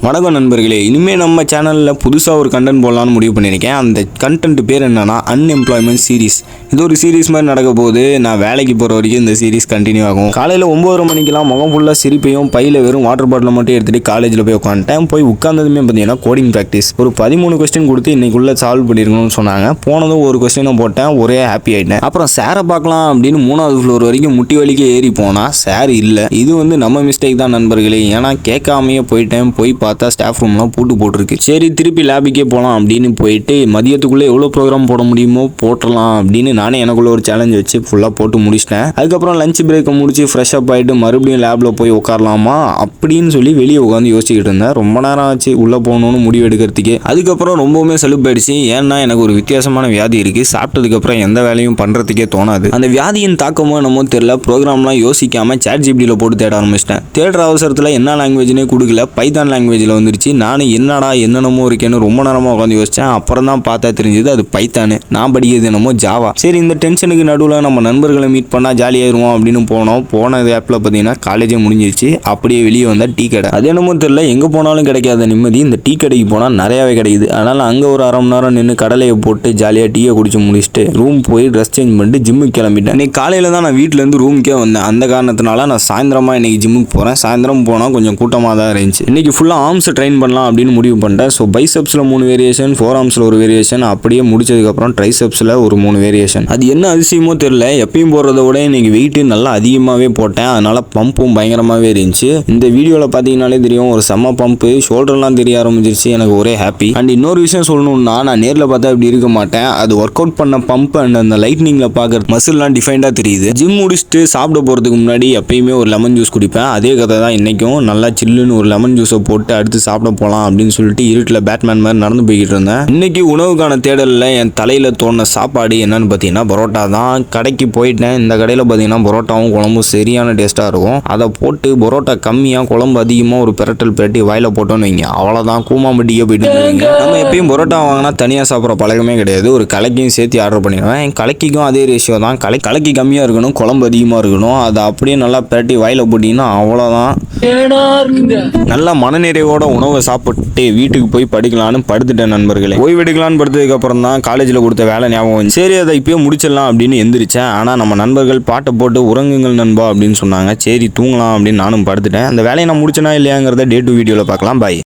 வணக்கம் நண்பர்களே, இனிமேல் நம்ம சேனலில் புதுசாக ஒரு கண்டென்ட் போடலான்னு முடிவு பண்ணியிருக்கேன். அந்த கண்டென்ட் பேர் என்னன்னா அன்எம்ப்ளாய்மெண்ட் சீரிஸ். இது ஒரு சீரிஸ் மாதிரி நடக்க போது. நான் வேலைக்கு போகிற வரைக்கும் இந்த சீரிஸ் கண்டினியூ ஆகும். காலையில் 9:30 மணிக்கெல்லாம் முகம் ஃபுல்லாக சிரிப்பையும் பையில் வெறும் வாட்டர் பாட்டில் மட்டும் எடுத்துகிட்டு காலேஜில் போய் உட்காந்துட்டேன். போய் உட்காந்ததுமே பார்த்தீங்கன்னா கோடிங் ப்ராக்டிஸ் ஒரு 13 கொஸ்டின் கொடுத்து இன்னைக்குள்ளே சால்வ் பண்ணியிருக்கணும்னு சொன்னாங்க. போனதும் ஒரு கொஸ்டினும் போட்டேன், ஒரே ஹாப்பி ஆகிட்டேன். அப்புறம் சாரை பார்க்கலாம் அப்படின்னு 3வது ஃப்ளோர் வரைக்கும் முட்டி வலிக்கு ஏறி போனால் சார் இல்லை. இது நம்ம மிஸ்டேக் தான் நண்பர்களே. ஏன்னா கேட்காமையே போயிட்டேன். போய் பார்த்தா ஸ்டாஃப் ரூம்லாம் பூட்டு போட்டிருக்கு. சரி திருப்பி லேபுக்கே போகலாம் அப்படின்னு போயிட்டு மதியத்துக்குள்ளே எவ்வளோ ப்ரோக்ராம் போட முடியுமோ போட்டுடலாம் அப்படின்னு நானே எனக்குள்ள ஒரு சேலஞ்ச் வச்சு ஃபுல்லாக போட்டு முடிச்சிட்டேன். அதுக்கப்புறம் லஞ்ச் பிரேக்கை முடிச்சு ஃப்ரெஷ் அப் ஆகிட்டு மறுபடியும் லேபில் போய் உட்காரலாமா அப்படின்னு சொல்லி வெளியே உட்காந்து யோசிச்சுக்கிட்டு இருந்தேன். ரொம்ப நேரம் ஆச்சு உள்ளே போகணும்னு முடிவு எடுக்கிறதுக்கு. அதுக்கப்புறம் ரொம்பவுமே சலுப்பாயிடுச்சு. ஏன்னா எனக்கு ஒரு வித்தியாசமான வியாதி இருக்குது. சாப்பிட்டதுக்கப்புறம் எந்த வேலையும் பண்ணுறதுக்கே தோணாது. அந்த வியாதியின் தாக்கமோ என்னமோ தெரியல. ப்ரோக்ராம்லாம் யோசிக்காமல் ChatGPTயில் போட்டு தேட ஆரம்பிச்சிட்டேன். தேடுற அவசரத்தில் என்ன லாங்குவேஜ்னே கொடுக்கல, பைத்தான் லாங்குவேஜில் வந்துருச்சு. நானும் என்னடா என்னென்னமோ இருக்கேன்னு ரொம்ப நேரமாக உட்காந்து யோசித்தேன். அப்புறம் தான் பார்த்தா தெரிஞ்சது அது பைத்தானு. நான் படிக்கிறது என்னமோ ஜாவா. சரி இந்த டென்ஷனுக்கு நடுவில் நம்ம நண்பர்களை மீட் பண்ணால் ஜாலியாயிருவோம் அப்படின்னு போன ஆப்பில் பார்த்தீங்கன்னா காலேஜே முடிஞ்சிருச்சு. அப்படியே வெளியே வந்தால் டீ கடை. அது என்னமோ தெரியல, எங்கே போனாலும் கிடைக்காத நிம்மதி இந்த டீ கடைக்கு போனால் நிறையாவே கிடைக்குது. அதனால் அங்கே ஒரு அரை மணி நேரம் நின்று கடலையை போட்டு ஜாலியாக டீயை குடிச்சு முடிச்சுட்டு ரூம் போய் ட்ரெஸ் சேஞ்ச் பண்ணிட்டு ஜிம்முக்கு கிளம்பிட்டேன். இன்னைக்கு காலையில் தான் நான் வீட்டிலேருந்து ரூமுக்கே வந்தேன். அந்த காரணத்தினால நான் சாயந்தரமாக இன்னைக்கு ஜிம்முக்கு போகிறேன். சாயந்தரம் போனால் கொஞ்சம் கூட்டமாக தான் இருந்துச்சு. இன்னைக்கு ஃபுல்லாக ஆர்ம்ஸ் ட்ரெயின் பண்ணலாம் அப்படின்னு முடிவு பண்ணிட்டேன். ஸோ பைசெப்ஸில் 3 வேரியேஷன், ஃபோர் ஆர்ம்ஸில் ஒரு வேரியேஷன், அப்படியே முடிச்சதுக்கப்புறம் ட்ரைசெப்ஸில் ஒரு 3 வேரியேஷன். அது என்ன அதிசயமோ தெரியல, எப்பயும் போடுறத விட இன்னைக்கு வெயிட்டு நல்லா அதிகமாகவே போட்டேன். அதனால பம்பும் பயங்கரமாகவே இருந்துச்சு. இந்த வீடியோவில் பார்த்தீங்கன்னாலே தெரியும், ஒரு செம்ம பம்பு, ஷோல்டர்லாம் தெரிய ஆரம்பிச்சிருச்சு. எனக்கு ஒரே ஹாப்பி. அண்ட் இன்னொரு விஷயம் சொல்லணும்னா, நான் நேரில் பார்த்தா இப்படி இருக்க மாட்டேன். அது ஒர்க் அவுட் பண்ண பம்ப் அண்ட் அந்த லைட்னிங்கில் பார்க்குற மசில்லாம் டிஃபைண்டாக தெரியுது. ஜிம் முடிச்சுட்டு சாப்பிட போகிறதுக்கு முன்னாடி எப்பயுமே ஒரு லெமன் ஜூஸ் குடிப்பேன். அதே கதை தான் இன்றைக்கும். நல்லா சில்லுன்னு ஒரு லெமன் ஜூஸை போட்டு அடுத்து சாப்பிட போகலாம் அப்படின்னு சொல்லிட்டு இருட்டில் பேட்மேன் மாதிரி நடந்து போய்கிட்டு இருந்தேன். இன்னைக்கு உணவுக்கான தேடலில் என் தலையில் தோணுன சாப்பாடு என்னன்னு பார்த்தீங்கன்னா பரோட்டா தான். கடைக்கு போயிட்டேன். இந்த கடையில் பார்த்தீங்கன்னா பரோட்டாவும் குழம்பும் சரியான டேஸ்ட்டாக இருக்கும். அதை போட்டு பரோட்டா கம்மியாக குழம்பு அதிகமாக ஒரு பிரட்டி வாயில் போட்டோன்னு வைங்க, அவ்வளோதான் கூமாம்பட்டியே போயிட்டு இருந்தீங்க. நம்ம எப்பயும் பரோட்டா வாங்கினா தனியாக சாப்பிட்ற பழக்கமே கிடையாது. ஒரு கலைக்கையும் சேர்த்து ஆர்டர் பண்ணிடுவேன். என் கலைக்கும் அதே ரேஷியோ தான். கலைக்கு கம்மியாக இருக்கணும், குழம்பு அதிகமாக இருக்கணும். அதை அப்படியே நல்லா பிரட்டி வாயில் போட்டிங்கன்னா அவ்வளோதான். நல்லா மனநிறைவோட உணவை சாப்பிட்டு வீட்டுக்கு போய் படிக்கலான்னு படுத்துட்டேன் நண்பர்களே. ஓய்வெடுக்கலான்னு படுத்ததுக்கு அப்புறம் தான் காலேஜில் கொடுத்த வேலை ஞாபகம் வந்து சரி அதை இப்பயே முடிச்சிடலாம் அப்படின்னு எந்திரிச்சேன். ஆனால் நம்ம நண்பர்கள் பாட்டை போட்டு உறங்குங்கள் நண்பா அப்படின்னு சொன்னாங்க. சரி தூங்கலாம் அப்படின்னு நானும் படுத்துட்டேன். அந்த வேலையை நான் முடிச்சனா இல்லையாங்கிறத டே 2 வீடியோவில் பார்க்கலாம். பாய்.